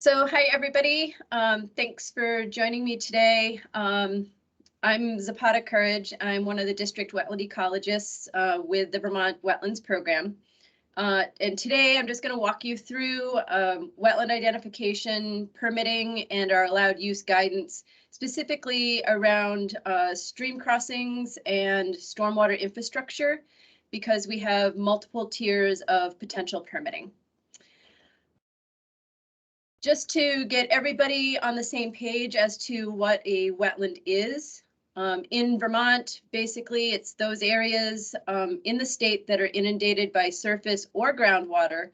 So hi, everybody. Thanks for joining me today. I'm Zapata Courage. I'm one of the district wetland ecologists with the Vermont Wetlands program. And today I'm just going to walk you through wetland identification, permitting, and our allowed use guidance, specifically around stream crossings and stormwater infrastructure, because we have multiple tiers of potential permitting. Just to get everybody on the same page as to what a wetland is, in Vermont, basically it's those areas in the state that are inundated by surface or groundwater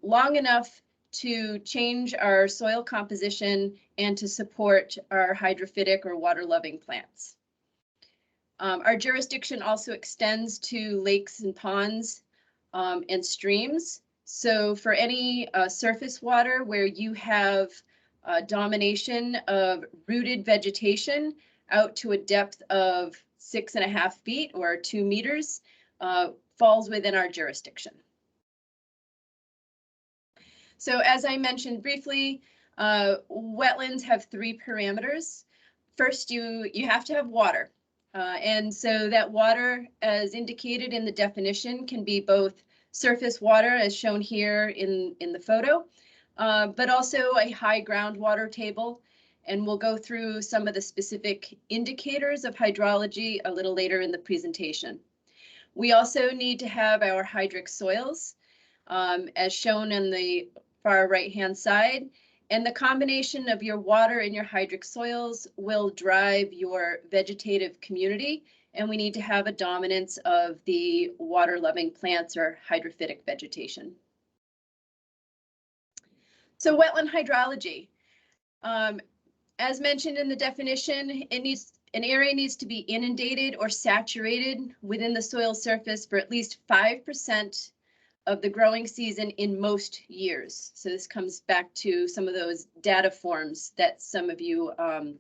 long enough to change our soil composition and to support our hydrophytic or water-loving plants. Our jurisdiction also extends to lakes and ponds and streams. So for any surface water where you have domination of rooted vegetation out to a depth of 6.5 feet or 2 meters, falls within our jurisdiction. So as I mentioned briefly, wetlands have 3 parameters. First, you have to have water. And so that water, as indicated in the definition, can be both surface water, as shown here in the photo, but also a high groundwater table. And we'll go through some of the specific indicators of hydrology a little later in the presentation. We also need to have our hydric soils, as shown in the far right-hand side. And the combination of your water and your hydric soils will drive your vegetative community. And we need to have a dominance of the water-loving plants or hydrophytic vegetation. So wetland hydrology. As mentioned in the definition, an area needs to be inundated or saturated within the soil surface for at least 5% of the growing season in most years. So this comes back to some of those data forms that some of you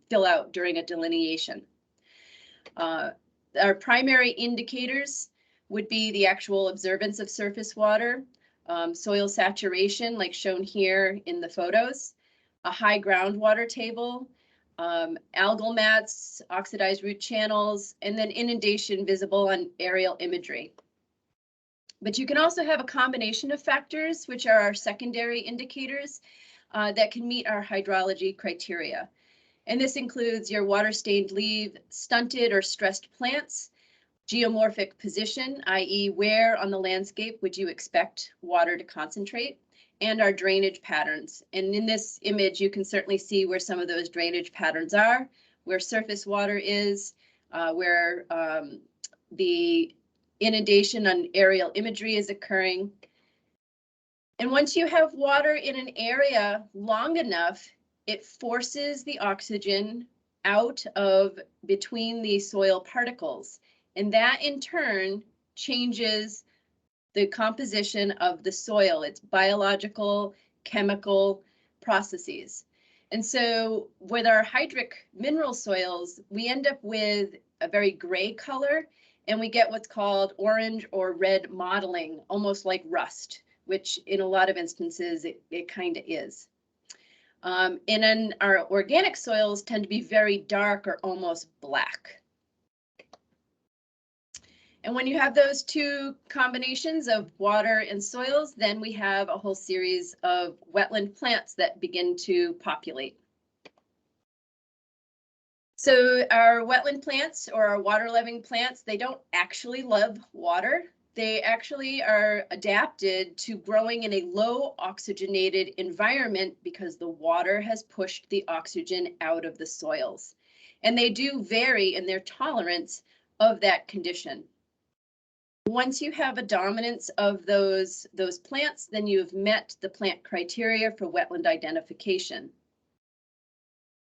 fill out during a delineation. Our primary indicators would be the actual observance of surface water, soil saturation, like shown here in the photos, a high groundwater table, algal mats, oxidized root channels, and then inundation visible on aerial imagery. But you can also have a combination of factors, which are our secondary indicators that can meet our hydrology criteria. And this includes your water-stained leaf, stunted or stressed plants, geomorphic position, i.e. where on the landscape would you expect water to concentrate, and our drainage patterns. And in this image, you can certainly see where some of those drainage patterns are, where surface water is, where the inundation on aerial imagery is occurring. And once you have water in an area long enough, it forces the oxygen out of between the soil particles. And that in turn changes the composition of the soil, its biological, chemical processes. And so with our hydric mineral soils, we end up with a very gray color, and we get what's called orange or red mottling, almost like rust, which in a lot of instances it kind of is. And then our organic soils tend to be very dark or almost black. And when you have those two combinations of water and soils, then we have a whole series of wetland plants that begin to populate. So our wetland plants or our water-loving plants, they don't actually love water. They actually are adapted to growing in a low oxygenated environment because the water has pushed the oxygen out of the soils. And they do vary in their tolerance of that condition. Once you have a dominance of those plants, then you've met the plant criteria for wetland identification.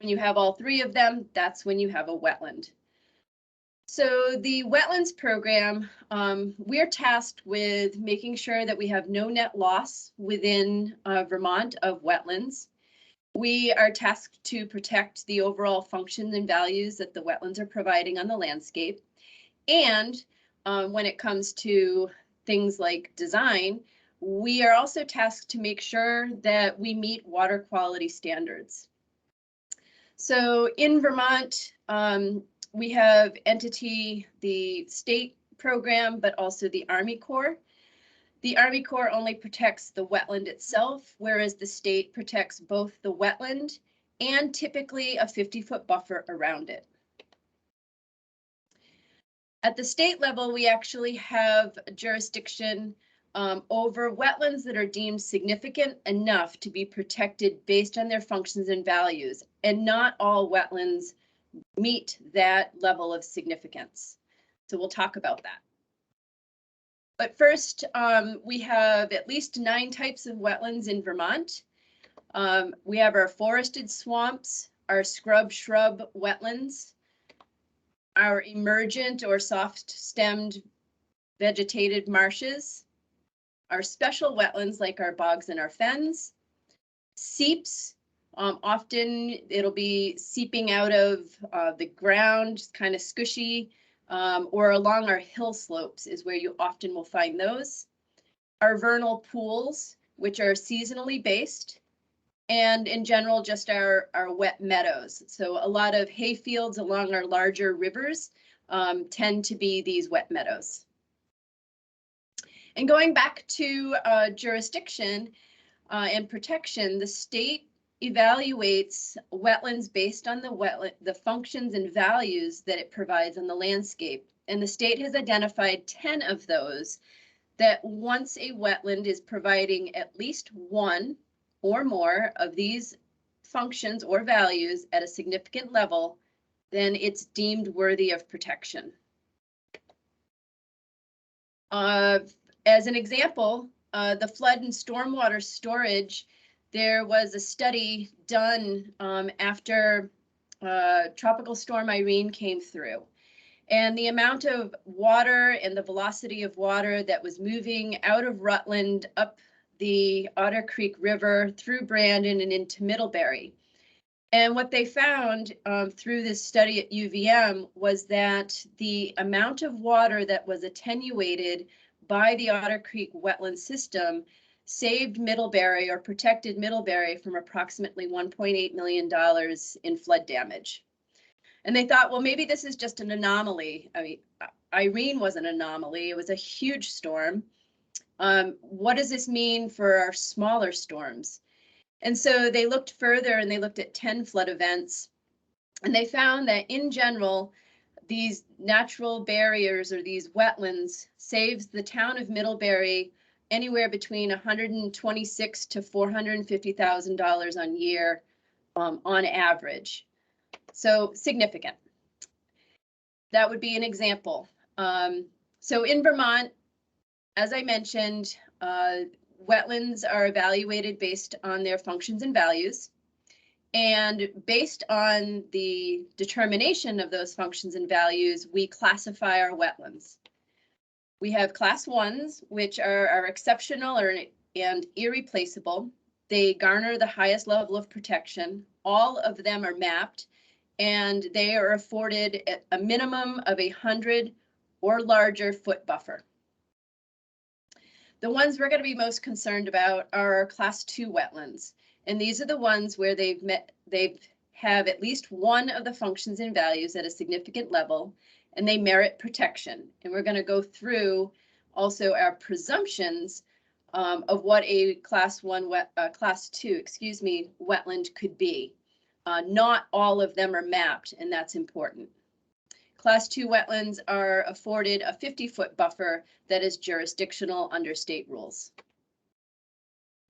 When you have all 3 of them, that's when you have a wetland. So the wetlands program, we're tasked with making sure that we have no net loss within Vermont of wetlands. We are tasked to protect the overall function and values that the wetlands are providing on the landscape. And when it comes to things like design, we are also tasked to make sure that we meet water quality standards. So in Vermont, we have the state program, but also the Army Corps. The Army Corps only protects the wetland itself, whereas the state protects both the wetland and typically a 50-foot buffer around it. At the state level, we actually have jurisdiction over wetlands that are deemed significant enough to be protected based on their functions and values, and not all wetlands meet that level of significance. So we'll talk about that. But first, we have at least 9 types of wetlands in Vermont. We have our forested swamps, our scrub-shrub wetlands, our emergent or soft-stemmed vegetated marshes, our special wetlands like our bogs and our fens, seeps. Often it'll be seeping out of the ground, kind of squishy, or along our hill slopes is where you often will find those. Our vernal pools, which are seasonally based, and in general, just our wet meadows. So a lot of hay fields along our larger rivers tend to be these wet meadows. And going back to jurisdiction and protection, the state evaluates wetlands based on the functions and values that it provides on the landscape. And the state has identified 10 of those that once a wetland is providing at least one or more of these functions or values at a significant level, then it's deemed worthy of protection. As an example, the flood and stormwater storage, there was a study done after Tropical Storm Irene came through. And the amount of water and the velocity of water that was moving out of Rutland up the Otter Creek River through Brandon and into Middlebury. And what they found through this study at UVM was that the amount of water that was attenuated by the Otter Creek wetland system saved Middlebury or protected Middlebury from approximately $1.8 million in flood damage. And they thought, well, maybe this is just an anomaly. I mean, Irene was an anomaly. It was a huge storm. What does this mean for our smaller storms? And so they looked further and they looked at 10 flood events, and they found that in general, these natural barriers or these wetlands saves the town of Middlebury anywhere between $126,000 to $450,000 on year on average. So significant. That would be an example. So in Vermont, as I mentioned, wetlands are evaluated based on their functions and values. And based on the determination of those functions and values, we classify our wetlands. We have class 1s, which are exceptional and irreplaceable. They garner the highest level of protection. All of them are mapped, and they are afforded a minimum of 100 or larger foot buffer. The ones we're going to be most concerned about are our class 2 wetlands. And these are the ones where they have at least one of the functions and values at a significant level, and they merit protection. And we're going to go through also our presumptions of what a class 2 wetland could be. Not all of them are mapped, and that's important. Class 2 wetlands are afforded a 50-foot buffer that is jurisdictional under state rules.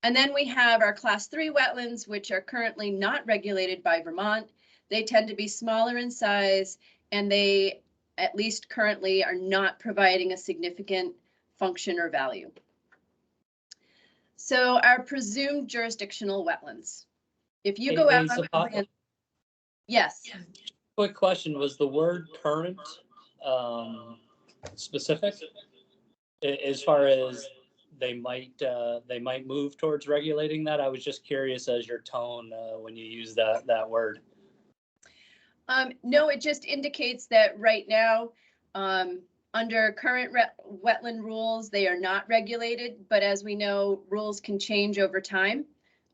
And then we have our class 3 wetlands, which are currently not regulated by Vermont. They tend to be smaller in size, and they, at least currently, are not providing a significant function or value. So our presumed jurisdictional wetlands. If you go out on land, yes. Quick question, was the word current specific as far as they might move towards regulating that? I was just curious as your tone when you use that word. No, it just indicates that right now Under current wetland rules, they are not regulated, but as we know, rules can change over time.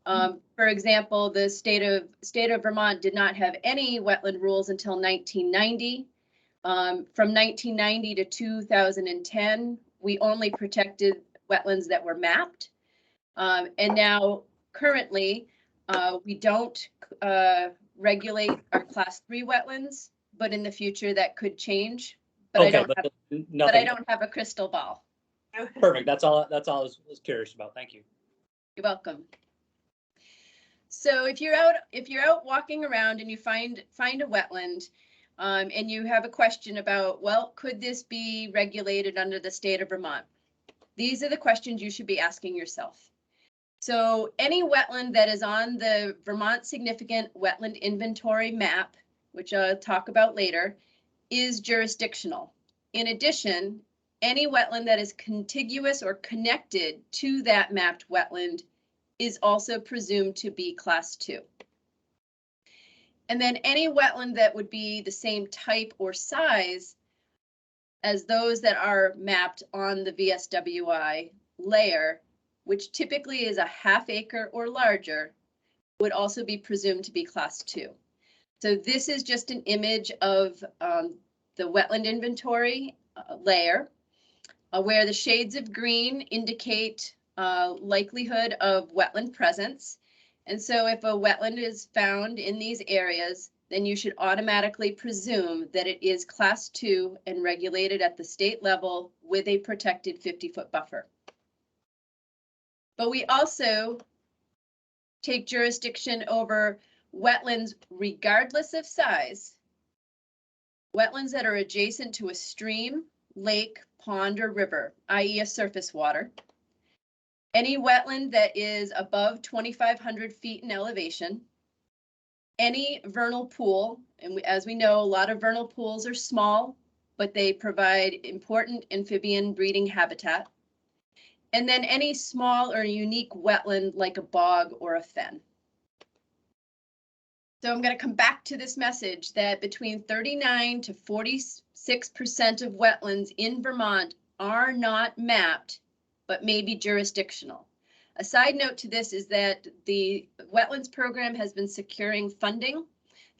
For example, the state of Vermont did not have any wetland rules until 1990. From 1990 to 2010, we only protected wetlands that were mapped. And now currently, we don't regulate our class 3 wetlands, but in the future that could change. But Okay, I don't have a crystal ball. Perfect. That's all I was curious about. Thank you. You're welcome. So if you're out walking around and you find a wetland, and you have a question about, well, could this be regulated under the state of Vermont? These are the questions you should be asking yourself. So any wetland that is on the Vermont Significant Wetland Inventory map, which I'll talk about later, is jurisdictional. In addition, any wetland that is contiguous or connected to that mapped wetland is also presumed to be class 2. And then any wetland that would be the same type or size as those that are mapped on the VSWI layer, which typically is a ½ acre or larger, would also be presumed to be class 2. So this is just an image of the wetland inventory layer, where the shades of green indicate likelihood of wetland presence. And so if a wetland is found in these areas, then you should automatically presume that it is class 2 and regulated at the state level with a protected 50-foot buffer. But we also take jurisdiction over wetlands regardless of size, wetlands that are adjacent to a stream, lake, pond, or river, i.e. a surface water. Any wetland that is above 2,500 feet in elevation, any vernal pool, and as we know, a lot of vernal pools are small, but they provide important amphibian breeding habitat, and then any small or unique wetland like a bog or a fen. So I'm going to come back to this message that between 39 to 46% of wetlands in Vermont are not mapped, but may be jurisdictional. A side note to this is that the Wetlands program has been securing funding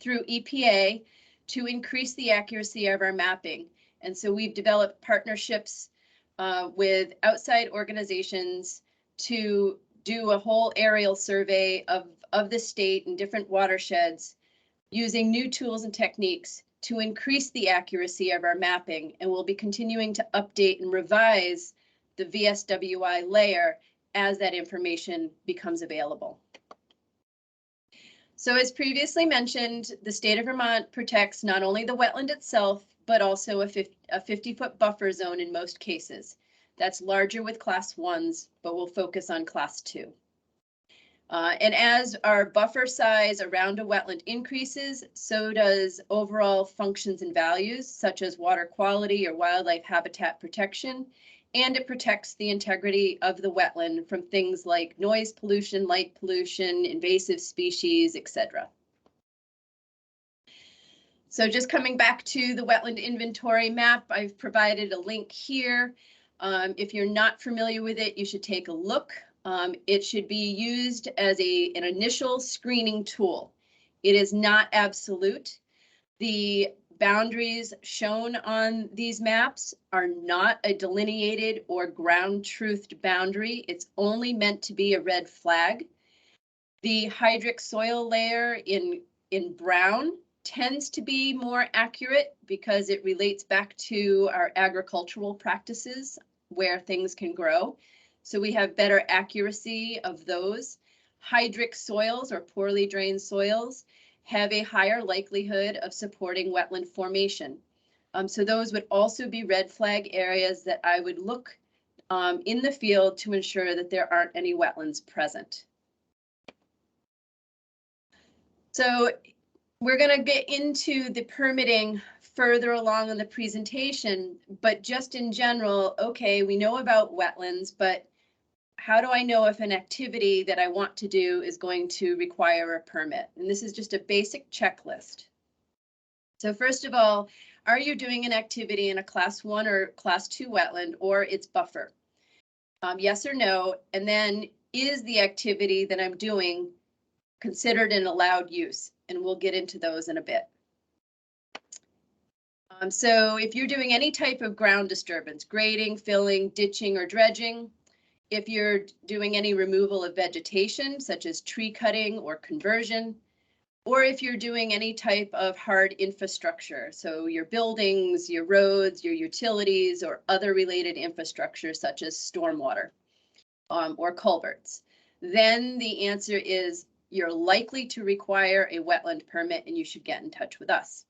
through EPA to increase the accuracy of our mapping. And so we've developed partnerships with outside organizations to do a whole aerial survey of the state and different watersheds using new tools and techniques to increase the accuracy of our mapping. And we'll be continuing to update and revise the VSWI layer as that information becomes available. So as previously mentioned, the state of Vermont protects not only the wetland itself, but also a 50-foot buffer zone in most cases. That's larger with class 1s, but we'll focus on class 2. And as our buffer size around a wetland increases, so does overall functions and values, such as water quality or wildlife habitat protection, and it protects the integrity of the wetland from things like noise pollution, light pollution, invasive species, etc. So just coming back to the wetland inventory map, I've provided a link here. If you're not familiar with it, you should take a look. It should be used as an initial screening tool. It is not absolute. The boundaries shown on these maps are not a delineated or ground truthed boundary. It's only meant to be a red flag. The hydric soil layer in brown tends to be more accurate because it relates back to our agricultural practices where things can grow. So we have better accuracy of those. Hydric soils or poorly drained soils have a higher likelihood of supporting wetland formation. So those would also be red flag areas that I would look in the field to ensure that there aren't any wetlands present. So we're going to get into the permitting further along in the presentation, but just in general, okay, we know about wetlands, but how do I know if an activity that I want to do is going to require a permit? And this is just a basic checklist. So first of all, are you doing an activity in a class 1 or class 2 wetland or its buffer? Yes or no, and then is the activity that I'm doing considered an allowed use? And we'll get into those in a bit. So if you're doing any type of ground disturbance, grading, filling, ditching, or dredging, if you're doing any removal of vegetation, such as tree cutting or conversion, or if you're doing any type of hard infrastructure, so your buildings, your roads, your utilities, or other related infrastructure, such as stormwater or culverts, then the answer is you're likely to require a wetland permit and you should get in touch with us.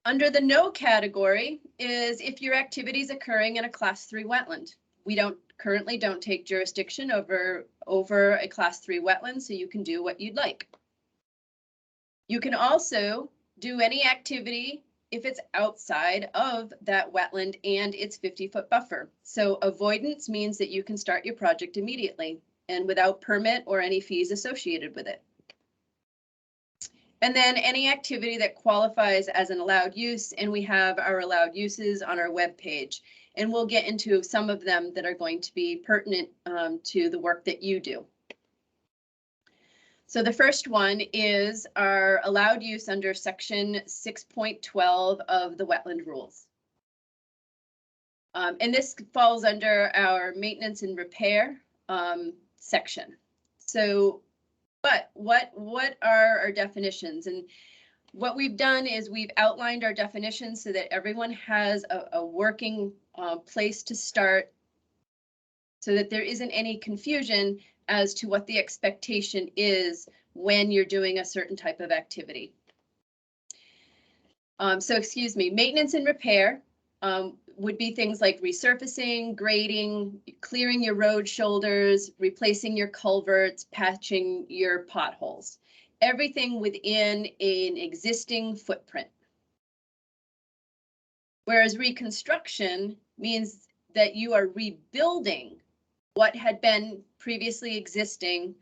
Under the no category is if your activity is occurring in a class 3 wetland. We currently don't take jurisdiction over a class 3 wetland, so you can do what you'd like. You can also do any activity if it's outside of that wetland and its 50-foot buffer. So avoidance means that you can start your project immediately and without permit or any fees associated with it. And then any activity that qualifies as an allowed use, and we have our allowed uses on our webpage. And we'll get into some of them that are going to be pertinent to the work that you do. So the first one is our allowed use under section 6.12 of the wetland rules. And this falls under our maintenance and repair section. So, but what are our definitions? And what we've done is we've outlined our definitions so that everyone has a working place to start so that there isn't any confusion as to what the expectation is when you're doing a certain type of activity. So excuse me, maintenance and repair would be things like resurfacing, grading, clearing your road shoulders, replacing your culverts, patching your potholes. Everything within an existing footprint. Whereas reconstruction means that you are rebuilding what had been previously existing,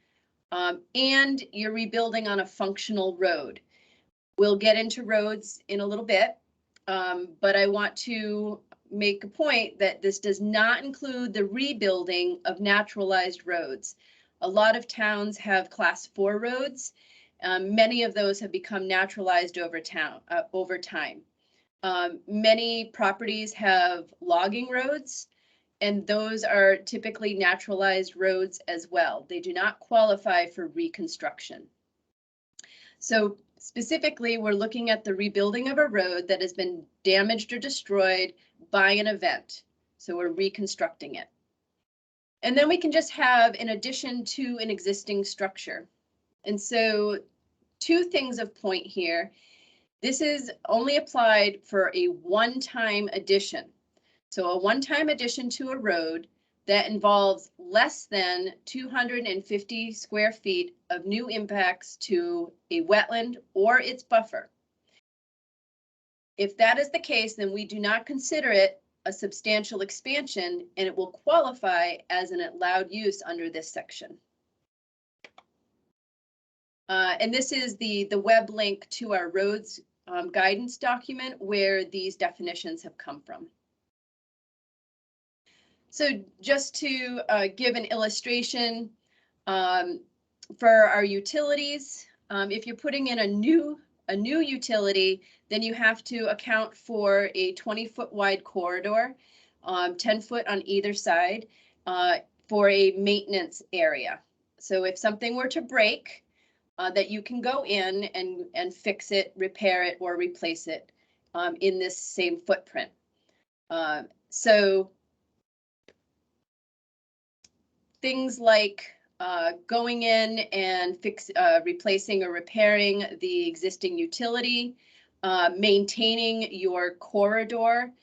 and you're rebuilding on a functional road. We'll get into roads in a little bit, but I want to make a point that this does not include the rebuilding of naturalized roads. A lot of towns have class 4 roads. Many of those have become naturalized over time. Many properties have logging roads, and those are typically naturalized roads as well. They do not qualify for reconstruction. So specifically, we're looking at the rebuilding of a road that has been damaged or destroyed by an event. So we're reconstructing it. And then we can just have in addition to an existing structure. And so 2 things of point here. This is only applied for a one-time addition. So a one-time addition to a road that involves less than 250 square feet of new impacts to a wetland or its buffer. If that is the case, then we do not consider it a substantial expansion, and it will qualify as an allowed use under this section. And this is the web link to our roads guidance document where these definitions have come from. So just to give an illustration for our utilities, if you're putting in a new utility, then you have to account for a 20-foot wide corridor, 10 foot on either side for a maintenance area. So if something were to break, that you can go in and fix it, repair it, or replace it in this same footprint. So things like going in and replacing or repairing the existing utility, maintaining your corridor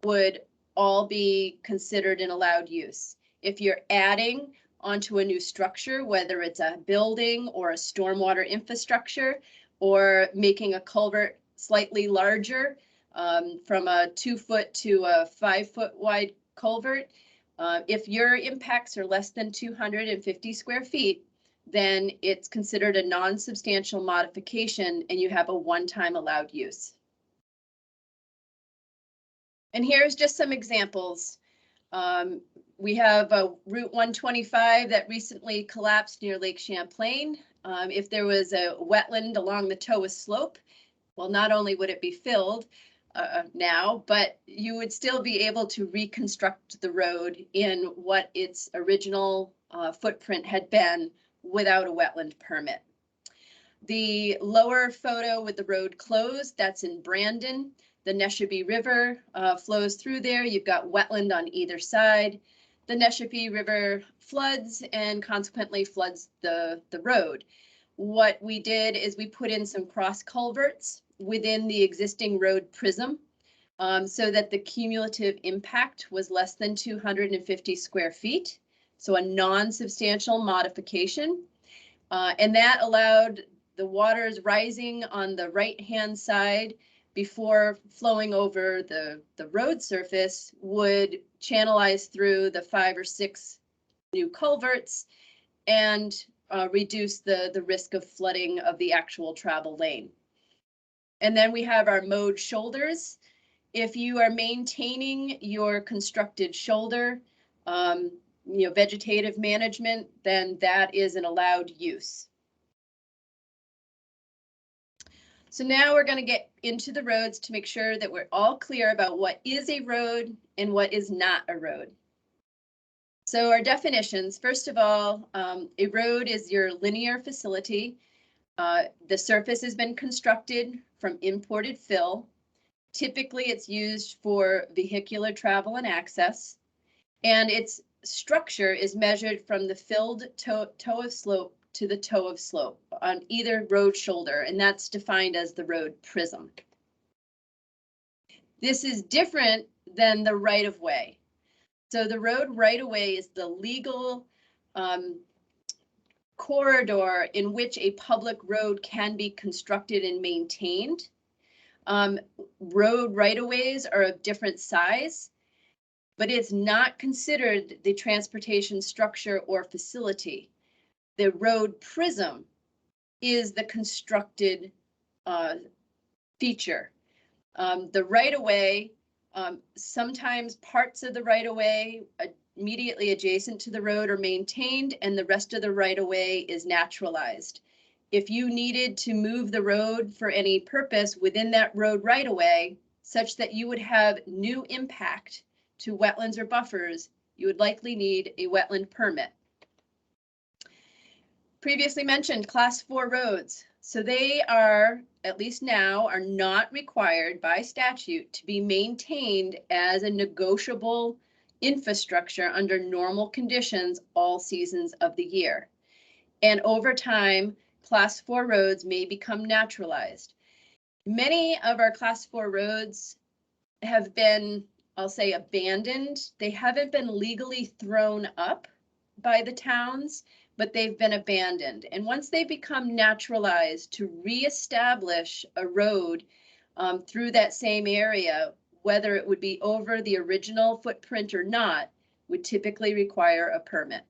would all be considered an allowed use. If you're adding onto a new structure, whether it's a building or a stormwater infrastructure, or making a culvert slightly larger from a 2-foot to a 5-foot wide culvert, if your impacts are less than 250 square feet, then it's considered a non-substantial modification and you have a one-time allowed use. And here's just some examples. We have Route 125 that recently collapsed near Lake Champlain. If there was a wetland along the Toa slope, well, not only would it be filled now, but you would still be able to reconstruct the road in what its original footprint had been without a wetland permit. The lower photo with the road closed, that's in Brandon. The Neshabie River flows through there. You've got wetland on either side. The Neshabie River floods and consequently floods the road. What we did is we put in some cross culverts within the existing road prism so that the cumulative impact was less than 250 square feet. So a non-substantial modification. And that allowed the waters rising on the right-hand side before flowing over the road surface would channelize through the 5 or 6 new culverts and reduce the risk of flooding of the actual travel lane. And then we have our mowed shoulders. If you are maintaining your constructed shoulder, vegetative management, then that is an allowed use. So now we're going to get into the roads to make sure that we're all clear about what is a road and what is not a road. So our definitions, first of all, a road is your linear facility. The surface has been constructed from imported fill. Typically, it's used for vehicular travel and access, and its structure is measured from the filled toe of slope to the toe of slope on either road shoulder, and that's defined as the road prism. This is different than the right-of-way. So the road right-of-way is the legal corridor in which a public road can be constructed and maintained. Road right-of-ways are of different size, but it's not considered the transportation structure or facility. The road prism is the constructed feature. The right-of-way, sometimes parts of the right-of-way immediately adjacent to the road are maintained and the rest of the right-of-way is naturalized. If you needed to move the road for any purpose within that road right-of-way, such that you would have new impact to wetlands or buffers, you would likely need a wetland permit. Previously mentioned class 4 roads. So they are, at least now, are not required by statute to be maintained as a negotiable infrastructure under normal conditions all seasons of the year. And over time, class 4 roads may become naturalized. Many of our class 4 roads have been, I'll say, abandoned. They haven't been legally thrown up by the towns, but they've been abandoned. And once they become naturalized, to reestablish a road through that same area, whether it would be over the original footprint or not, would typically require a permit.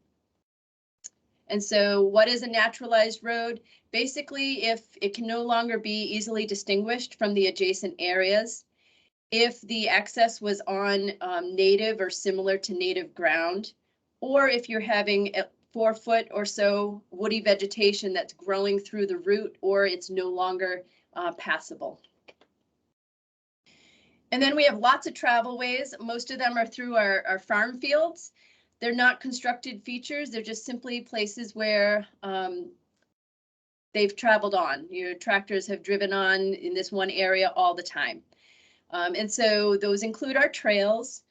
And so what is a naturalized road? Basically, if it can no longer be easily distinguished from the adjacent areas, if the access was on native or similar to native ground, or if you're having 4 foot or so woody vegetation that's growing through the route, or it's no longer passable. And then we have lots of travel ways. Most of them are through our farm fields. They're not constructed features. They're just simply places where they've traveled on. Your tractors have driven on in this one area all the time. And so those include our trails.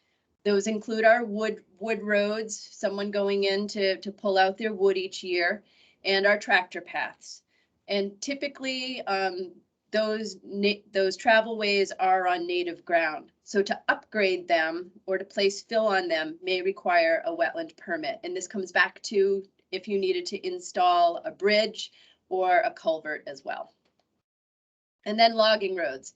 Those include our wood roads, someone going in to pull out their wood each year, and our tractor paths. And typically, those travel ways are on native ground. So to upgrade them or to place fill on them may require a wetland permit. And this comes back to if you needed to install a bridge or a culvert as well. And then logging roads.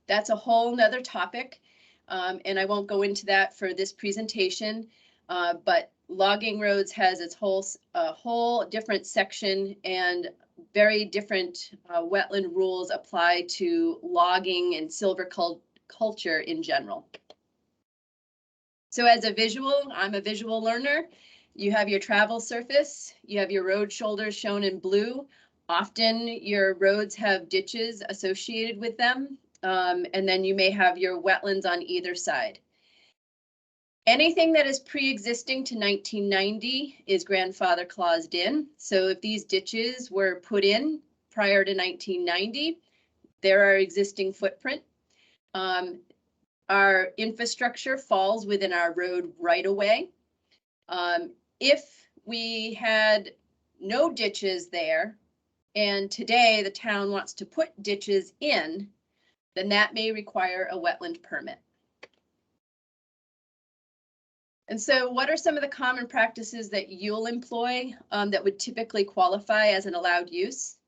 That's a whole nother topic. And I won't go into that for this presentation. But logging roads has its whole different section, and very different wetland rules apply to logging and silver culture in general. So as a visual, I'm a visual learner. You have your travel surface, you have your road shoulders shown in blue. Often your roads have ditches associated with them, and then you may have your wetlands on either side. Anything that is pre-existing to 1990 is grandfather claused in. So if these ditches were put in prior to 1990, they're our existing footprint. Our infrastructure falls within our road right-of-way. If we had no ditches there, and today the town wants to put ditches in, then that may require a wetland permit. And so what are some of the common practices that you'll employ that would typically qualify as an allowed use?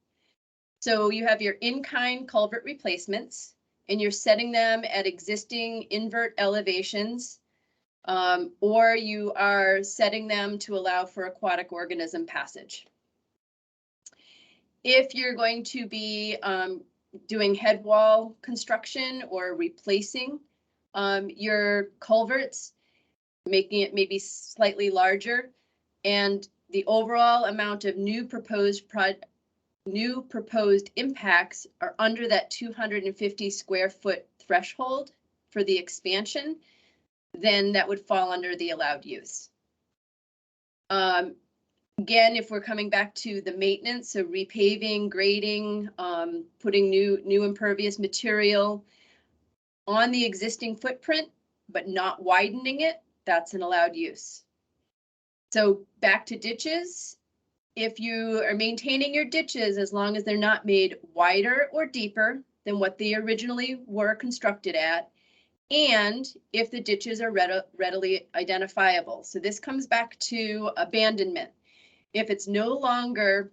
So you have your in-kind culvert replacements, and you're setting them at existing invert elevations, or you are setting them to allow for aquatic organism passage. If you're going to be doing head wall construction or replacing your culverts, making it maybe slightly larger, and the overall amount of new proposed impacts are under that 250 square foot threshold for the expansion, then that would fall under the allowed use. Again, if we're coming back to the maintenance, so repaving, grading, putting new impervious material on the existing footprint, but not widening it, that's an allowed use. So back to ditches. If you are maintaining your ditches, as long as they're not made wider or deeper than what they originally were constructed at, and if the ditches are readily identifiable. So this comes back to abandonment. If it's no longer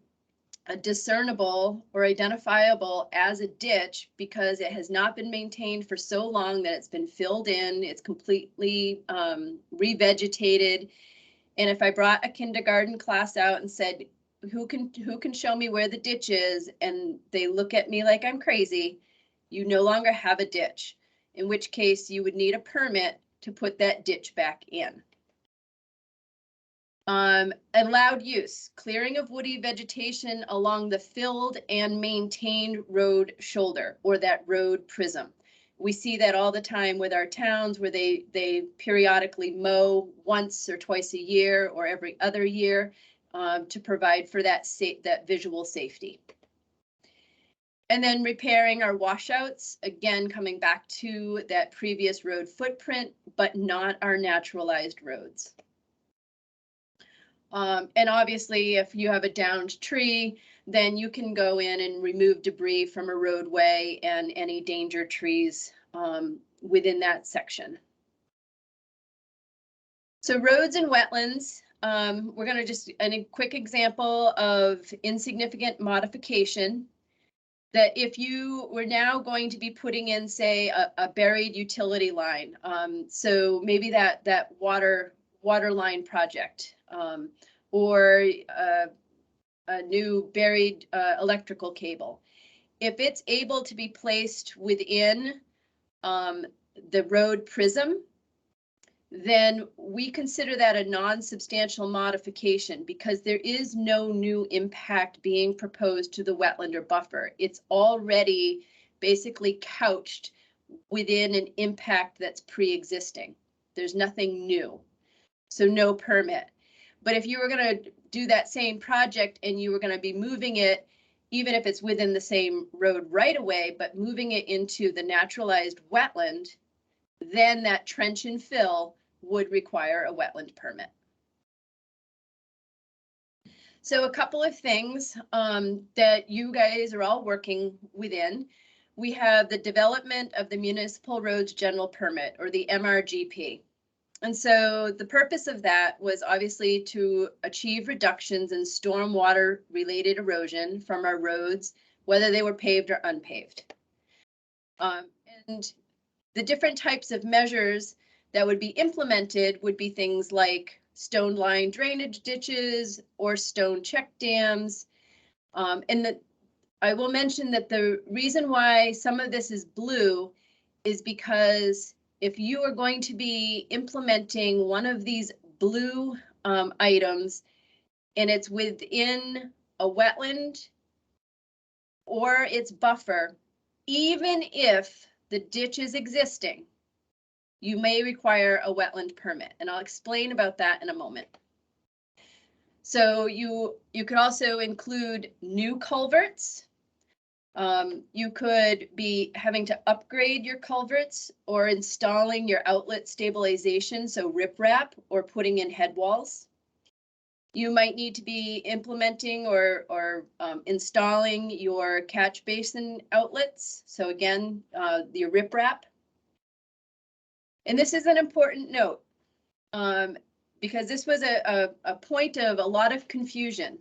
discernible or identifiable as a ditch because it has not been maintained for so long that it's been filled in, it's completely revegetated. And if I brought a kindergarten class out and said, who can show me where the ditch is, and they look at me like I'm crazy, you no longer have a ditch, in which case you would need a permit to put that ditch back in. Allowed use, clearing of woody vegetation along the filled and maintained road shoulder, or that road prism. We see that all the time with our towns where they periodically mow once or twice a year or every other year to provide for that visual safety. And then repairing our washouts, again, coming back to that previous road footprint, but not our naturalized roads. And obviously, if you have a downed tree, then you can go in and remove debris from a roadway and any danger trees within that section. So roads and wetlands, we're going to just a quick example of insignificant modification. That if you were now going to be putting in, say, a buried utility line, so maybe that water line project, or a new buried electrical cable. If it's able to be placed within the road prism, then we consider that a non-substantial modification because there is no new impact being proposed to the wetland or buffer. It's already basically couched within an impact that's pre-existing. There's nothing new, so no permit. But if you were going to do that same project and you were going to be moving it, even if it's within the same road right away, but moving it into the naturalized wetland, then that trench and fill would require a wetland permit. So a couple of things that you guys are all working within. We have the development of the Municipal Roads General Permit, or the NRGP. And so the purpose of that was obviously to achieve reductions in stormwater related erosion from our roads, whether they were paved or unpaved. And the different types of measures that would be implemented would be things like stone line drainage ditches or stone check dams. I will mention that the reason why some of this is blue is because if you are going to be implementing one of these blue items and it's within a wetland or its buffer, even if the ditch is existing, you may require a wetland permit, and I'll explain about that in a moment. So you could also include new culverts. You could be having to upgrade your culverts or installing your outlet stabilization, so riprap, or putting in head walls. You might need to be implementing or installing your catch basin outlets. So again, your riprap. And this is an important note because this was a point of a lot of confusion.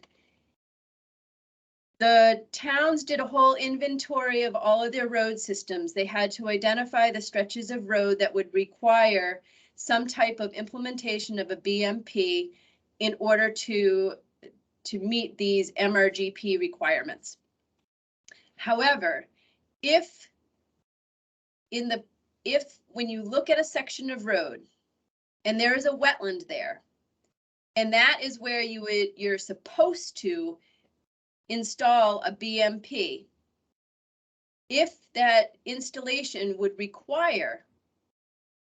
The towns did a whole inventory of all of their road systems. They had to identify the stretches of road that would require some type of implementation of a BMP in order to meet these NRGP requirements. However, if when you look at a section of road and there is a wetland there, and that is where you're supposed to install a BMP, if that installation would require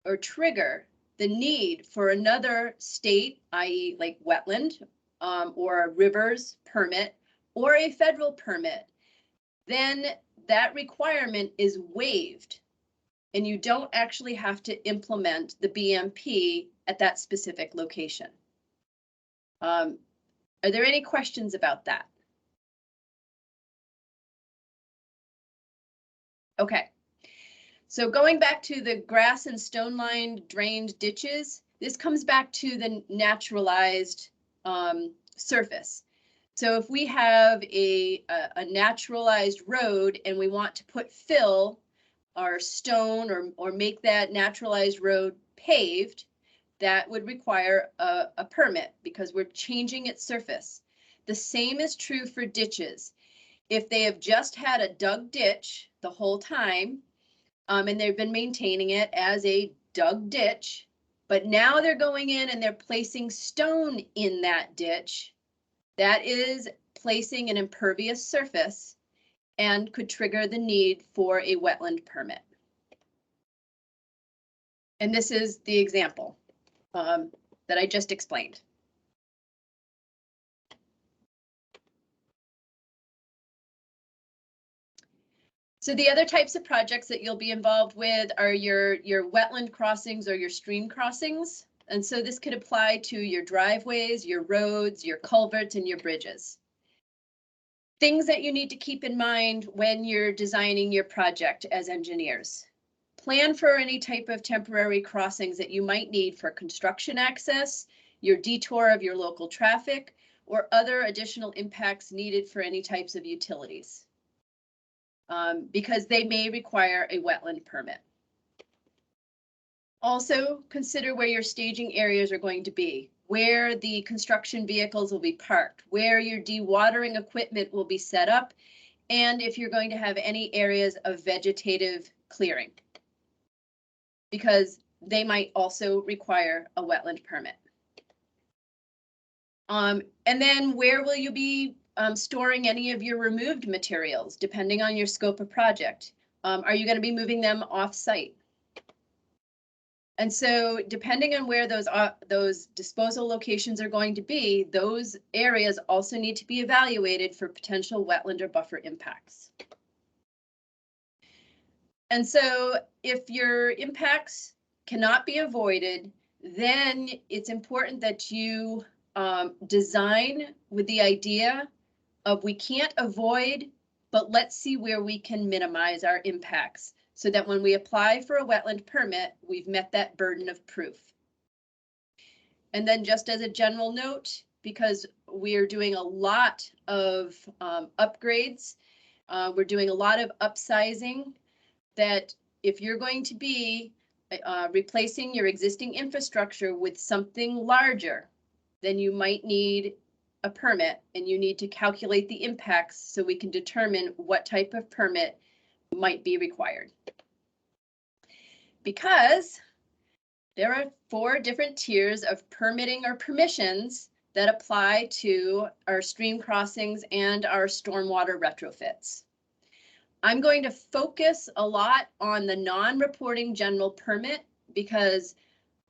or trigger the need for another state, i.e. like wetland or a rivers permit or a federal permit, then that requirement is waived and you don't actually have to implement the BMP at that specific location. Are there any questions about that? Okay, so going back to the grass and stone lined drained ditches, this comes back to the naturalized surface. So if we have a naturalized road and we want to put fill or stone or make that naturalized road paved, that would require a permit because we're changing its surface. The same is true for ditches. If they have just had a dug ditch the whole time, and they've been maintaining it as a dug ditch, but now they're going in and they're placing stone in that ditch, that is placing an impervious surface and could trigger the need for a wetland permit. And this is the example that I just explained. So the other types of projects that you'll be involved with are your wetland crossings or your stream crossings. And so this could apply to your driveways, your roads, your culverts, and your bridges. Things that you need to keep in mind when you're designing your project as engineers. Plan for any type of temporary crossings that you might need for construction access, your detour of your local traffic, or other additional impacts needed for any types of utilities. Because they may require a wetland permit. Also consider where your staging areas are going to be, where the construction vehicles will be parked, where your dewatering equipment will be set up, and if you're going to have any areas of vegetative clearing, because they might also require a wetland permit. And then where will you be storing any of your removed materials, depending on your scope of project? Are you going to be moving them off-site? And so depending on where those disposal locations are going to be, those areas also need to be evaluated for potential wetland or buffer impacts. And so if your impacts cannot be avoided, then it's important that you design with the idea of we can't avoid, but let's see where we can minimize our impacts so that when we apply for a wetland permit, we've met that burden of proof. And then just as a general note, because we're doing a lot of upgrades, we're doing a lot of upsizing, that if you're going to be replacing your existing infrastructure with something larger, then you might need a permit, and you need to calculate the impacts so we can determine what type of permit might be required. Because there are 4 different tiers of permitting or permissions that apply to our stream crossings and our stormwater retrofits. I'm going to focus a lot on the non-reporting general permit because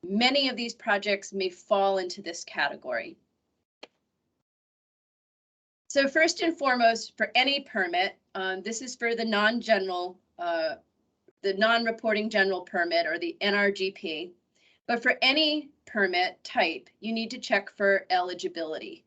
many of these projects may fall into this category. So first and foremost, for any permit, this is for the non-reporting general permit, or the NRGP. But for any permit type, you need to check for eligibility.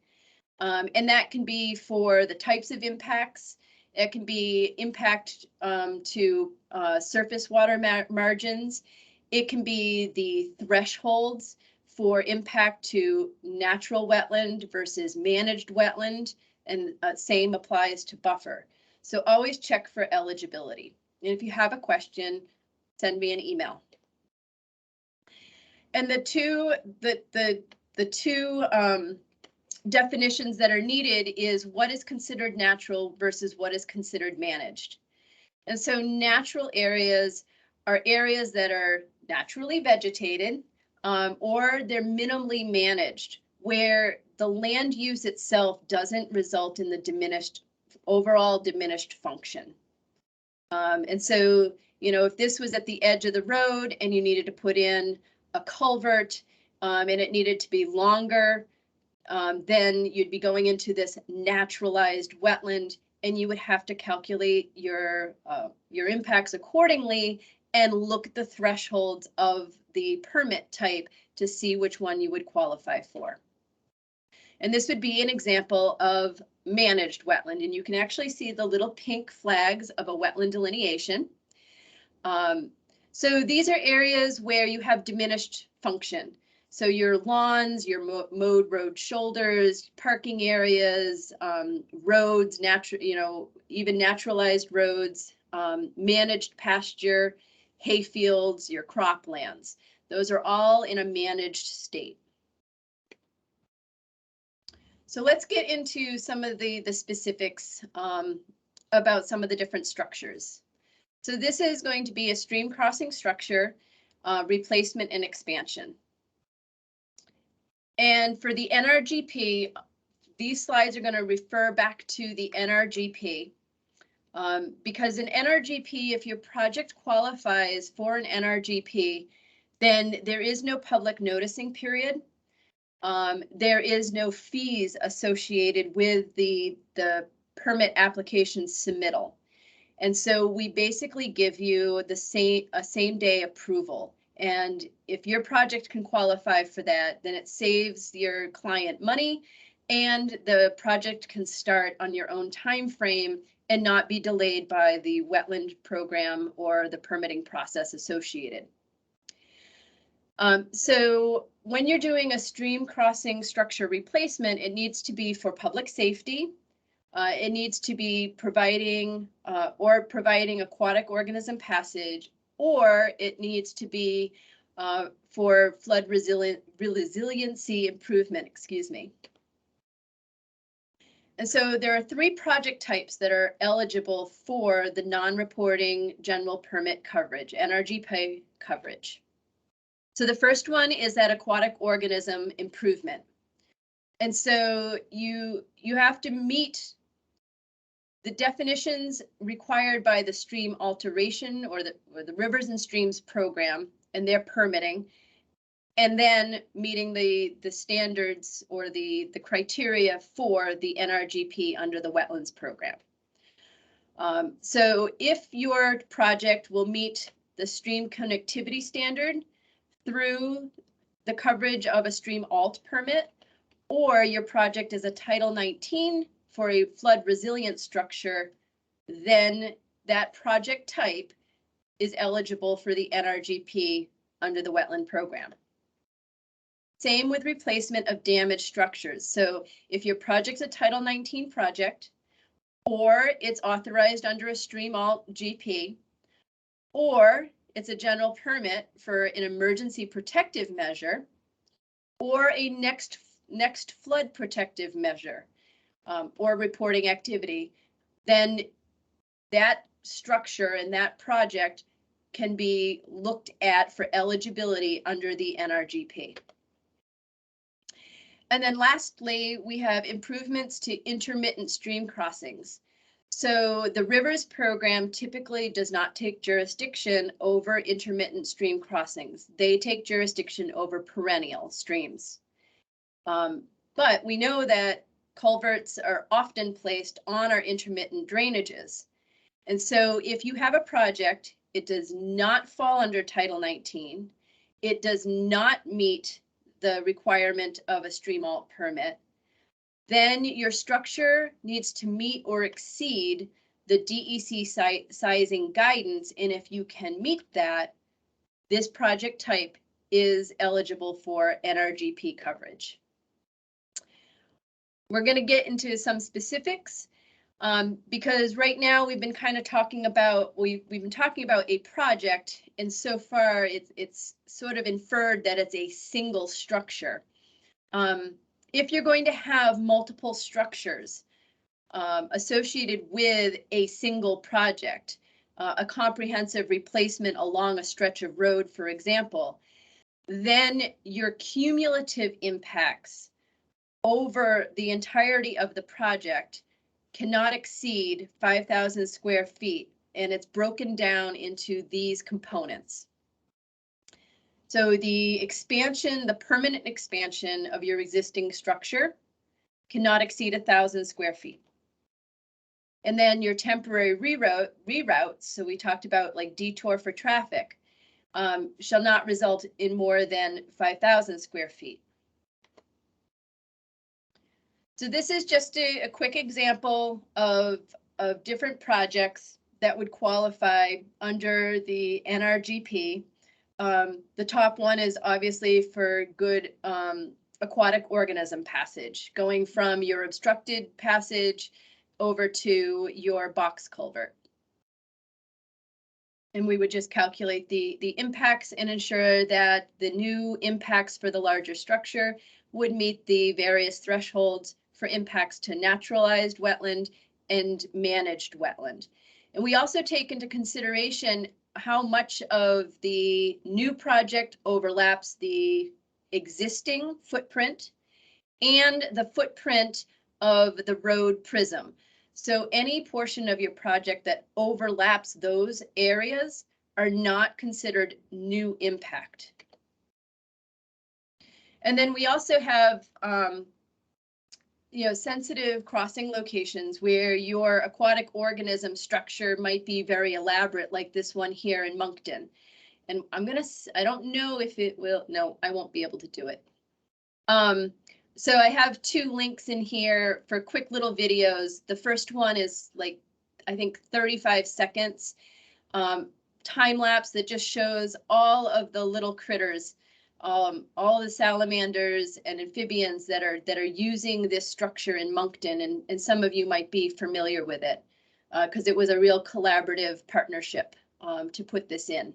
And that can be for the types of impacts. It can be impact to surface water margins. It can be the thresholds for impact to natural wetland versus managed wetland, and same applies to buffer. So always check for eligibility. And if you have a question, send me an email. And the two definitions that are needed is what is considered natural versus what is considered managed. And so natural areas are areas that are naturally vegetated, or they're minimally managed, where the land use itself doesn't result in the overall diminished function. And so, you know, if this was at the edge of the road and you needed to put in a culvert, and it needed to be longer, then you'd be going into this naturalized wetland, and you would have to calculate your impacts accordingly and look at the thresholds of the permit type to see which one you would qualify for. And this would be an example of managed wetland, and you can actually see the little pink flags of a wetland delineation. So these are areas where you have diminished function. So your lawns, your mowed road shoulders, parking areas, roads, even naturalized roads, managed pasture, hay fields, your croplands. Those are all in a managed state. So let's get into some of the specifics about some of the different structures. So this is going to be a stream crossing structure, replacement and expansion. And for the NRGP, these slides are going to refer back to the NRGP, because in NRGP, if your project qualifies for an NRGP, then there is no public noticing period. There is no fees associated with the permit application submittal. And so we basically give you a same day approval. And if your project can qualify for that, then it saves your client money, and the project can start on your own time frame and not be delayed by the wetland program or the permitting process associated. So when you're doing a stream crossing structure replacement, it needs to be for public safety. It needs to be providing aquatic organism passage, or it needs to be for flood resiliency improvement, excuse me. And so there are 3 project types that are eligible for the non-reporting general permit coverage, NRGP coverage. So the first one is that aquatic organism improvement. And so you have to meet the definitions required by the stream alteration or the rivers and streams program and their permitting, and then meeting the standards or the criteria for the NRGP under the wetlands program. So if your project will meet the stream connectivity standard through the coverage of a stream alt permit, or your project is a Title 19 for a flood resilient structure, then that project type is eligible for the NRGP under the wetland program. Same with replacement of damaged structures. So if your project's a Title 19 project, or it's authorized under a stream alt GP, or it's a general permit for an emergency protective measure or a next flood protective measure or reporting activity, then that structure and that project can be looked at for eligibility under the NRGP. And then lastly, we have improvements to intermittent stream crossings. So the rivers program typically does not take jurisdiction over intermittent stream crossings. They take jurisdiction over perennial streams. But we know that culverts are often placed on our intermittent drainages. And so if you have a project, it does not fall under Title 19. It does not meet the requirement of a stream alt permit, then your structure needs to meet or exceed the DEC sizing guidance. And if you can meet that, this project type is eligible for NRGP coverage. We're going to get into some specifics because right now we've been kind of talking about, we've been talking about a project, and so far it's sort of inferred that it's a single structure. If you're going to have multiple structures associated with a single project, a comprehensive replacement along a stretch of road, for example, then your cumulative impacts over the entirety of the project cannot exceed 5,000 square feet, and it's broken down into these components. So the expansion, the permanent expansion of your existing structure cannot exceed 1,000 square feet. And then your temporary reroutes, so we talked about like detour for traffic, shall not result in more than 5,000 square feet. So this is just a quick example of different projects that would qualify under the NRGP. The top one is obviously for good aquatic organism passage, going from your obstructed passage over to your box culvert. And we would just calculate the impacts and ensure that the new impacts for the larger structure would meet the various thresholds for impacts to naturalized wetland and managed wetland. And we also take into consideration how much of the new project overlaps the existing footprint and the footprint of the road prism. So any portion of your project that overlaps those areas are not considered new impact. And then we also have sensitive crossing locations where your aquatic organism structure might be very elaborate, like this one here in Moncton. And I don't know if it will, no, I won't be able to do it. So I have two links in here for quick little videos. The first one is like, I think 35 seconds, time lapse that just shows all of the little critters, all the salamanders and amphibians that are using this structure in Moncton, and some of you might be familiar with it because it was a real collaborative partnership to put this in.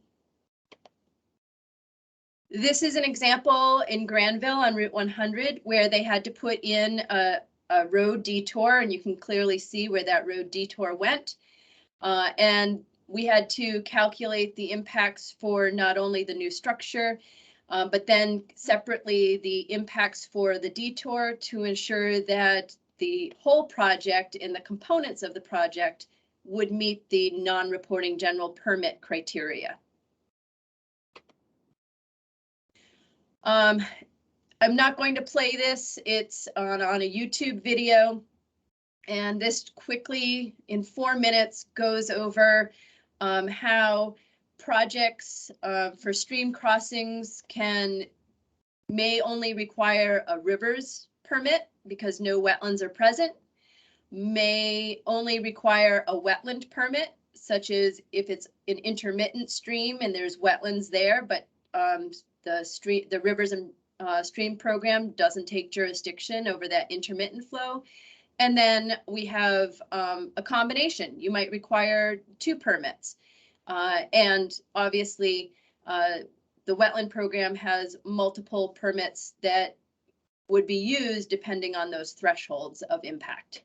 This is an example in Granville on Route 100 where they had to put in a road detour, and you can clearly see where that road detour went. And we had to calculate the impacts for not only the new structure, but then separately the impacts for the detour to ensure that the whole project and the components of the project would meet the non-reporting general permit criteria. I'm not going to play this. It's on a YouTube video, and this quickly in 4 minutes goes over how projects for stream crossings may only require a rivers permit because no wetlands are present, may only require a wetland permit, such as if it's an intermittent stream and there's wetlands there, but the rivers and stream program doesn't take jurisdiction over that intermittent flow. And then we have a combination. You might require 2 permits. And obviously, the wetland program has multiple permits that would be used depending on those thresholds of impact.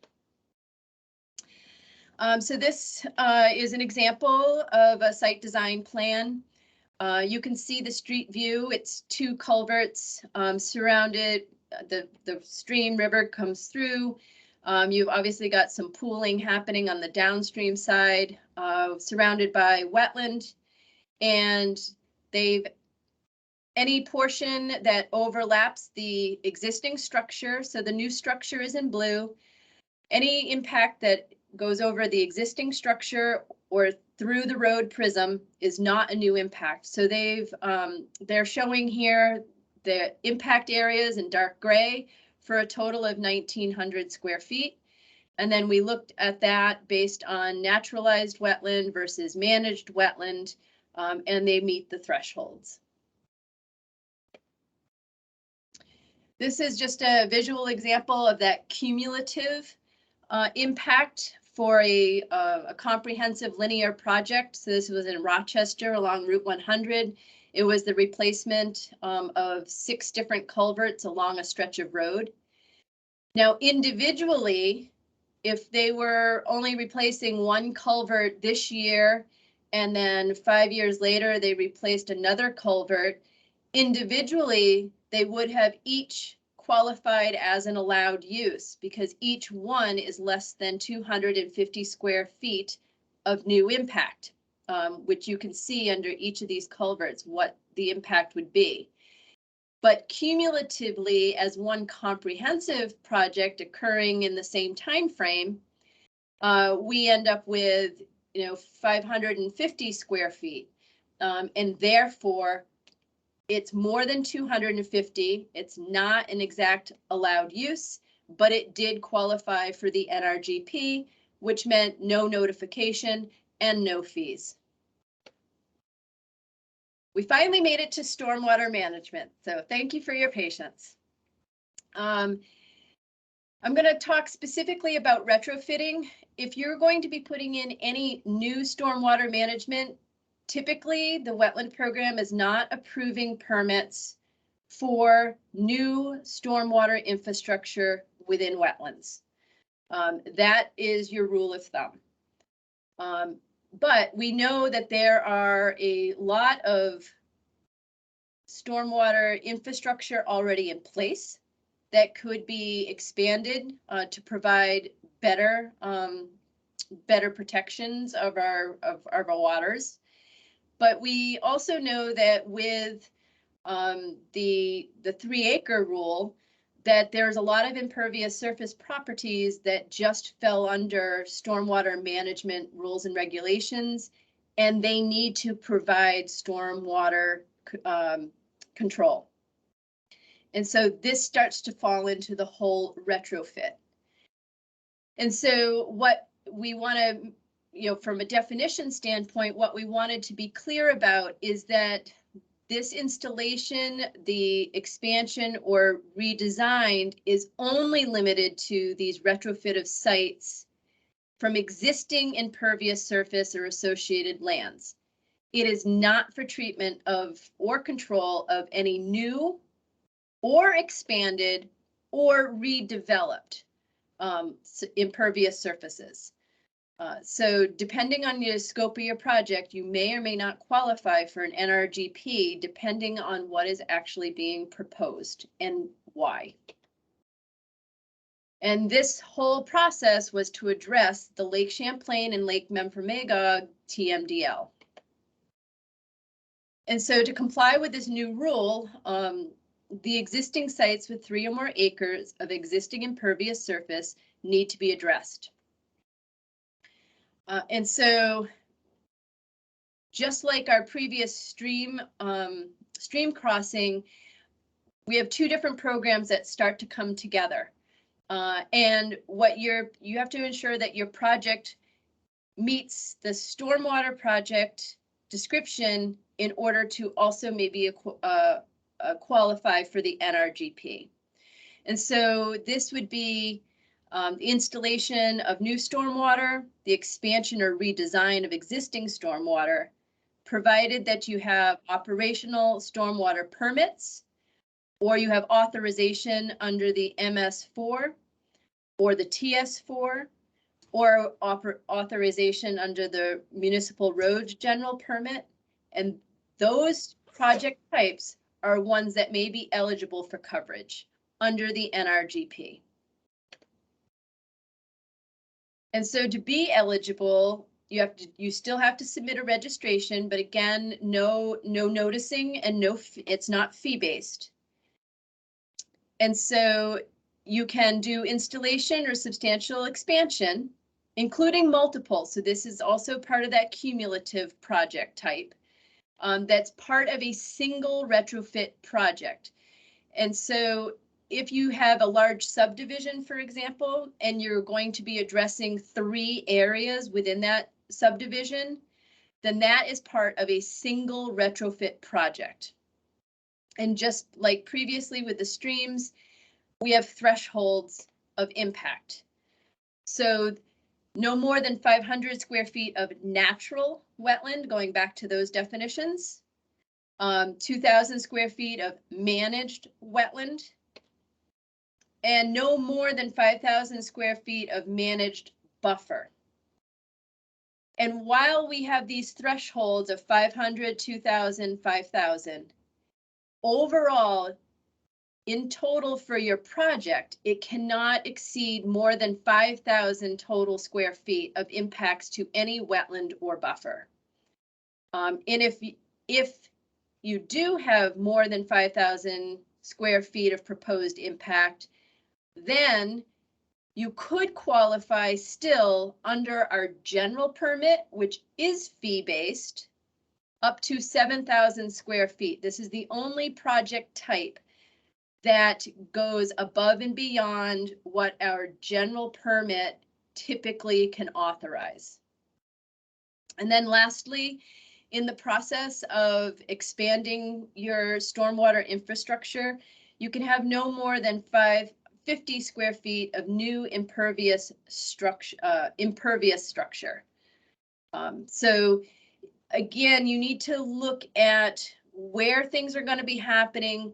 So this is an example of a site design plan. You can see the street view. It's two culverts surrounded. The stream river comes through. You've obviously got some pooling happening on the downstream side, surrounded by wetland. And any portion that overlaps the existing structure, so the new structure is in blue, any impact that goes over the existing structure or through the road prism is not a new impact. So they're showing here the impact areas in dark gray for a total of 1,900 square feet. And then we looked at that based on naturalized wetland versus managed wetland, and they meet the thresholds. This is just a visual example of that cumulative impact for a comprehensive linear project. So this was in Rochester along Route 100. It was the replacement of 6 different culverts along a stretch of road. Now, individually, if they were only replacing one culvert this year, and then 5 years later, they replaced another culvert, individually, they would have each qualified as an allowed use because each one is less than 250 square feet of new impact, which you can see under each of these culverts what the impact would be. But cumulatively, as one comprehensive project occurring in the same time frame, we end up with 550 square feet, and therefore it's more than 250. It's not an exact allowed use, but it did qualify for the NRGP, which meant no notification and no fees. We finally made it to stormwater management, so thank you for your patience. I'm going to talk specifically about retrofitting. If you're going to be putting in any new stormwater management, typically the wetland program is not approving permits for new stormwater infrastructure within wetlands. That is your rule of thumb. But we know that there are a lot of stormwater infrastructure already in place that could be expanded to provide better protections of our waters. But we also know that with the 3-acre rule, that there's a lot of impervious surface properties that just fell under stormwater management rules and regulations, and they need to provide stormwater control. And so this starts to fall into the whole retrofit. And so what we want to, from a definition standpoint, what we wanted to be clear about is that this installation, the expansion or redesign, is only limited to these retrofit of sites from existing impervious surface or associated lands. It is not for treatment of or control of any new or expanded or redeveloped impervious surfaces. So depending on the scope of your project, you may or may not qualify for an NRGP depending on what is actually being proposed and why. And this whole process was to address the Lake Champlain and Lake Memphremagog TMDL. And so to comply with this new rule, the existing sites with 3 or more acres of existing impervious surface need to be addressed. And so just like our previous stream crossing, we have 2 different programs that start to come together. And what you have to ensure that your project meets the stormwater project description in order to also maybe qualify for the NRGP. And so this would be the installation of new stormwater, the expansion or redesign of existing stormwater, provided that you have operational stormwater permits, or you have authorization under the MS4 or the TS4, or authorization under the Municipal Roads General Permit. And those project types are ones that may be eligible for coverage under the NRGP. And so to be eligible, you still have to submit a registration, but again, no noticing and it's not fee-based. And so you can do installation or substantial expansion, including multiple. So this is also part of that cumulative project type. That's part of a single retrofit project. And so if you have a large subdivision, for example, and you're going to be addressing 3 areas within that subdivision, then that is part of a single retrofit project. And just like previously with the streams, we have thresholds of impact. So no more than 500 square feet of natural wetland, going back to those definitions, 2,000 square feet of managed wetland, and no more than 5,000 square feet of managed buffer. And while we have these thresholds of 500, 2,000, 5,000, overall, in total for your project, it cannot exceed more than 5,000 total square feet of impacts to any wetland or buffer. And if you do have more than 5,000 square feet of proposed impact, then you could qualify still under our general permit, which is fee-based, up to 7,000 square feet. This is the only project type that goes above and beyond what our general permit typically can authorize. And then lastly, in the process of expanding your stormwater infrastructure, you can have no more than 50 square feet of new impervious structure. So again, you need to look at where things are going to be happening,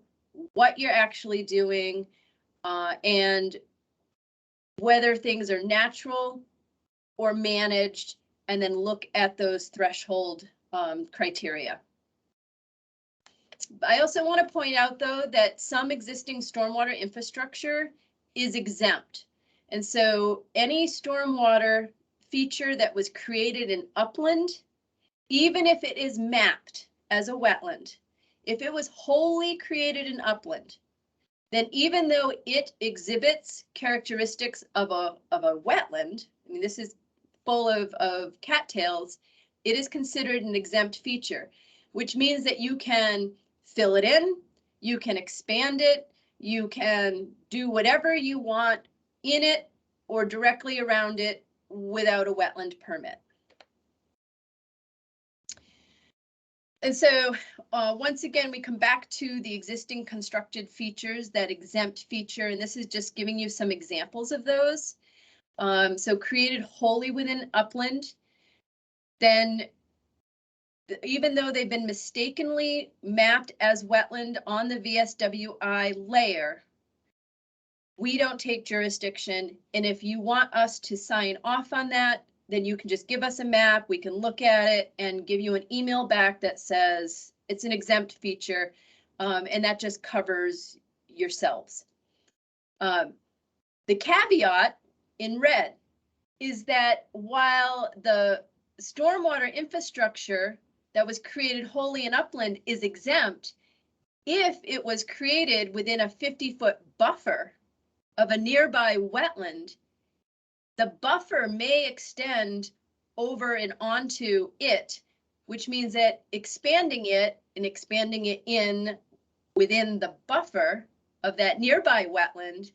what you're actually doing, and whether things are natural or managed, and then look at those threshold criteria. I also want to point out, though, that some existing stormwater infrastructure is exempt. And so any stormwater feature that was created in upland, even if it is mapped as a wetland, if it was wholly created in upland, then even though it exhibits characteristics of a wetland, I mean, this is full of cattails, it is considered an exempt feature, which means that you can fill it in, you can expand it, you can do whatever you want in it or directly around it without a wetland permit. And so once again, we come back to the existing constructed features, that exempt feature, and this is just giving you some examples of those. So created wholly within upland, then even though they've been mistakenly mapped as wetland on the VSWI layer, we don't take jurisdiction. And if you want us to sign off on that, then you can just give us a map, we can look at it and give you an email back that says it's an exempt feature, and that just covers yourselves. The caveat in red is that while the stormwater infrastructure that was created wholly in upland is exempt, if it was created within a 50-foot buffer of a nearby wetland, the buffer may extend over and onto it, which means that expanding it in within the buffer of that nearby wetland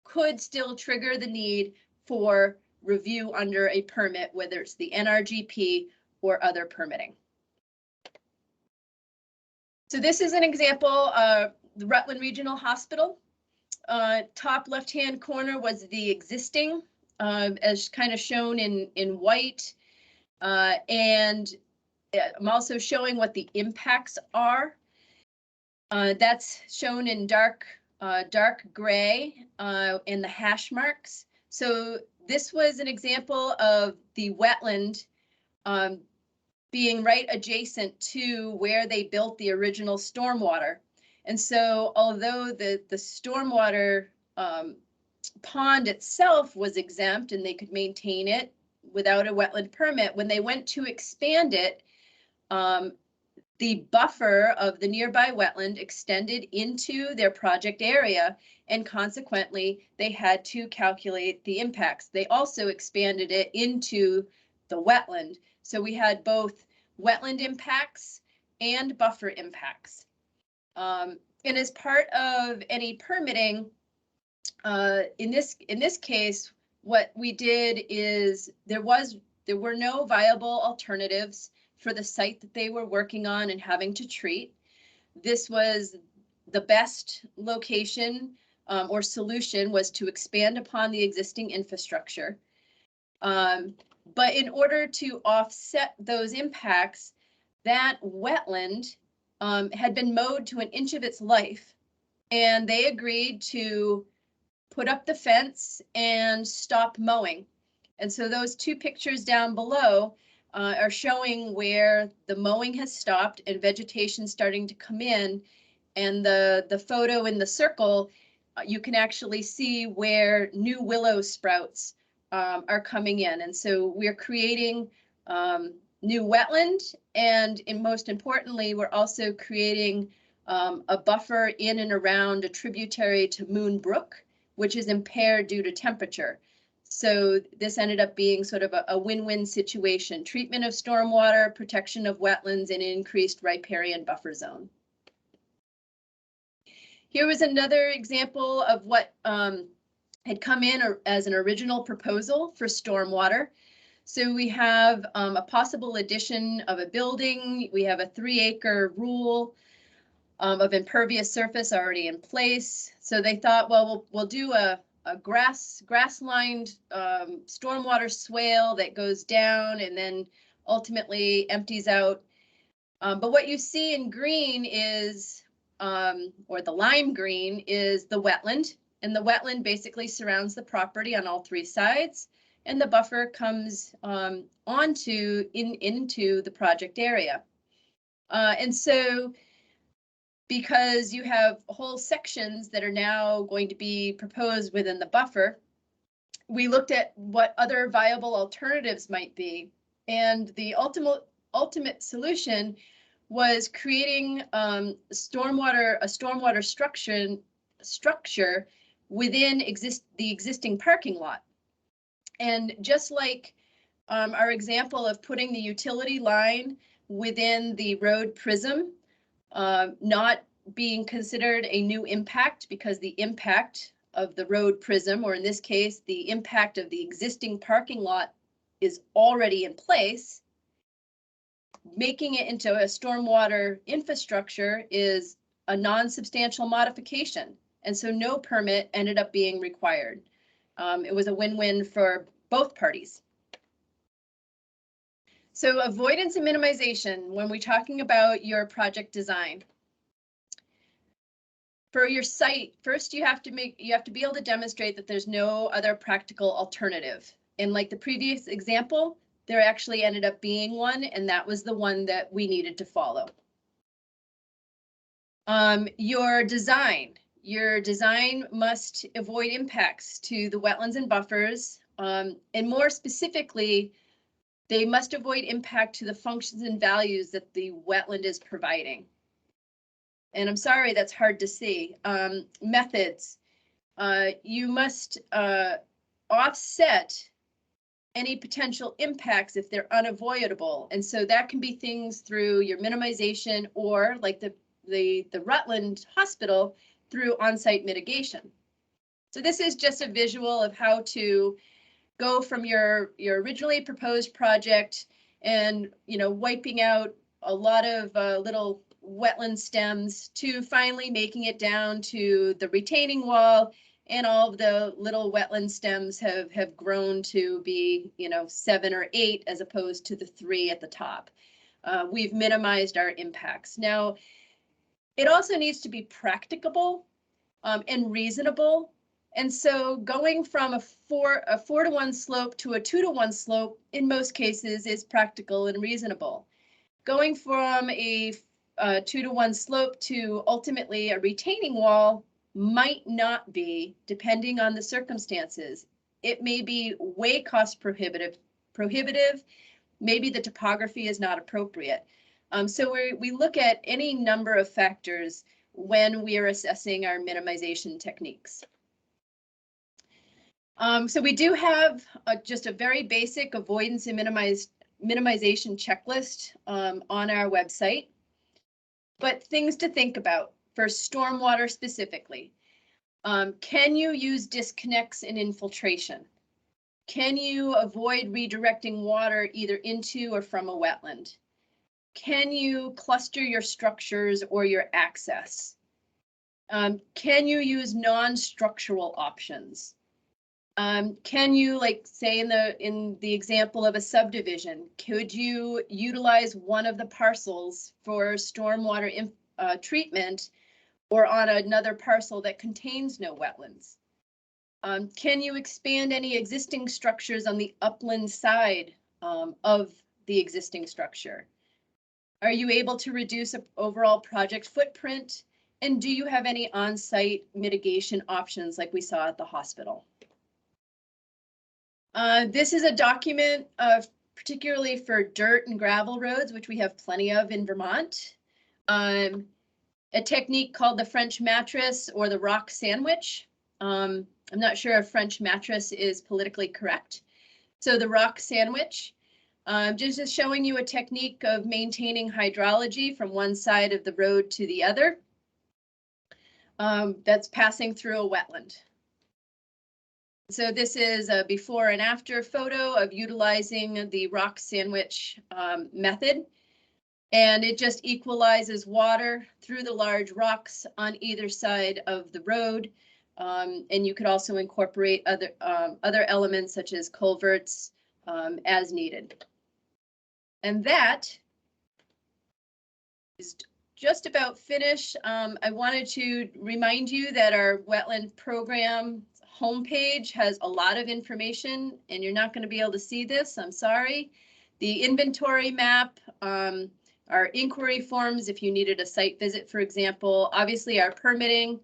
could still trigger the need for review under a permit, whether it's the NRGP or other permitting. So this is an example of the Rutland Regional Hospital. top left-hand corner was the existing, as kind of shown in white. And I'm also showing what the impacts are. That's shown in dark gray in the hash marks. So this was an example of the wetland being right adjacent to where they built the original stormwater. And so although the stormwater pond itself was exempt and they could maintain it without a wetland permit, when they went to expand it, the buffer of the nearby wetland extended into their project area, and consequently, they had to calculate the impacts. They also expanded it into the wetland. So we had both wetland impacts and buffer impacts. And as part of any permitting, in this case, what we did is there were no viable alternatives for the site that they were working on and having to treat. This was the best location or solution, was to expand upon the existing infrastructure. But in order to offset those impacts, that wetland had been mowed to 1 inch of its life, and they agreed to put up the fence and stop mowing. And so those two pictures down below are showing where the mowing has stopped and vegetation starting to come in. And the photo in the circle, you can actually see where new willow sprouts are coming in. And so we're creating new wetland, and most importantly, we're also creating a buffer in and around a tributary to Moon Brook, which is impaired due to temperature. So this ended up being sort of a win-win situation: treatment of stormwater, protection of wetlands, and increased riparian buffer zone. Here was another example of what had come in as an original proposal for stormwater. So we have a possible addition of a building. We have a 3-acre rule of impervious surface already in place. So they thought, well, we'll do a grass-lined stormwater swale that goes down and then ultimately empties out. But what you see in green is, or the lime green, is the wetland. And the wetland basically surrounds the property on all 3 sides. And the buffer comes into the project area. And so, because you have whole sections that are now going to be proposed within the buffer, we looked at what other viable alternatives might be. And the ultimate solution was creating a stormwater structure within the existing parking lot. And just like our example of putting the utility line within the road prism, not being considered a new impact because the impact of the road prism, or in this case, the impact of the existing parking lot, is already in place, making it into a stormwater infrastructure is a non-substantial modification. And so no permit ended up being required. It was a win-win for both parties. So avoidance and minimization, when we're talking about your project design. For your site, first you have to be able to demonstrate that there's no other practical alternative. And like the previous example, there actually ended up being one, and that was the one that we needed to follow. Your design must avoid impacts to the wetlands and buffers, and more specifically, they must avoid impact to the functions and values that the wetland is providing. And I'm sorry, that's hard to see. Methods, you must offset any potential impacts if they're unavoidable. And so that can be things through your minimization, or like the Rutland Hospital, through on-site mitigation. So this is just a visual of how to go from your originally proposed project and, wiping out a lot of little wetland stems to finally making it down to the retaining wall, and all of the little wetland stems have grown to be, 7 or 8 as opposed to the 3 at the top. We've minimized our impacts. Now, it also needs to be practicable and reasonable. And so going from a 4-to-1 slope to a 2-to-1 slope in most cases is practical and reasonable. Going from a 2-to-1 slope to ultimately a retaining wall might not be, depending on the circumstances. It may be way cost prohibitive. Maybe the topography is not appropriate. So we look at any number of factors when we are assessing our minimization techniques. So we do have just a very basic avoidance and minimization checklist on our website. But things to think about for stormwater specifically. Can you use disconnects and infiltration? Can you avoid redirecting water either into or from a wetland? Can you cluster your structures or your access? Can you use non-structural options? Can you, like say in the example of a subdivision, could you utilize one of the parcels for stormwater treatment or on another parcel that contains no wetlands? Can you expand any existing structures on the upland side of the existing structure? Are you able to reduce an overall project footprint? And do you have any on-site mitigation options like we saw at the hospital? This is a document particularly for dirt and gravel roads, which we have plenty of in Vermont. A technique called the French mattress or the rock sandwich. I'm not sure if French mattress is politically correct. So the rock sandwich, just showing you a technique of maintaining hydrology from one side of the road to the other. That's passing through a wetland. So this is a before and after photo of utilizing the rock sandwich method. And it just equalizes water through the large rocks on either side of the road. And you could also incorporate other elements such as culverts as needed. And that is just about finished. I wanted to remind you that our wetland program homepage has a lot of information, and you're not going to be able to see this. I'm sorry. The inventory map, our inquiry forms, if you needed a site visit, for example, obviously our permitting,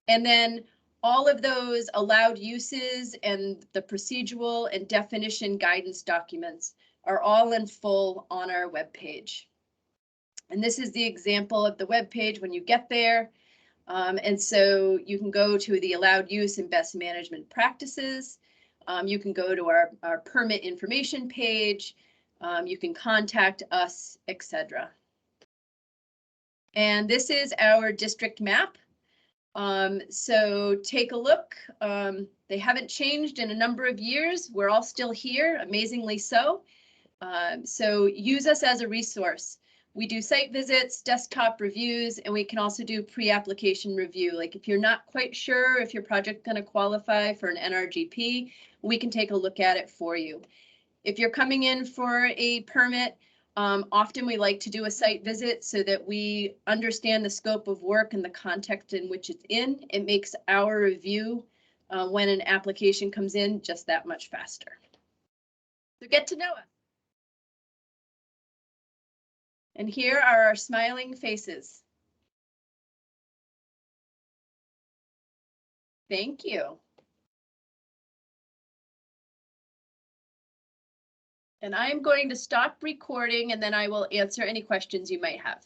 and then all of those allowed uses and the procedural and definition guidance documents are all in full on our webpage. And this is the example of the webpage when you get there. And so you can go to the allowed use and best management practices. You can go to our permit information page. You can contact us, etc. And this is our district map. So take a look. They haven't changed in a number of years. We're all still here, amazingly so. So use us as a resource. We do site visits, desktop reviews, and we can also do pre-application review. Like if you're not quite sure if your project's going to qualify for an NRGP, we can take a look at it for you. If you're coming in for a permit, often we like to do a site visit so that we understand the scope of work and the context in which it's in. It makes our review when an application comes in just that much faster. So get to know us. And here are our smiling faces. Thank you. And I'm going to stop recording and then I will answer any questions you might have.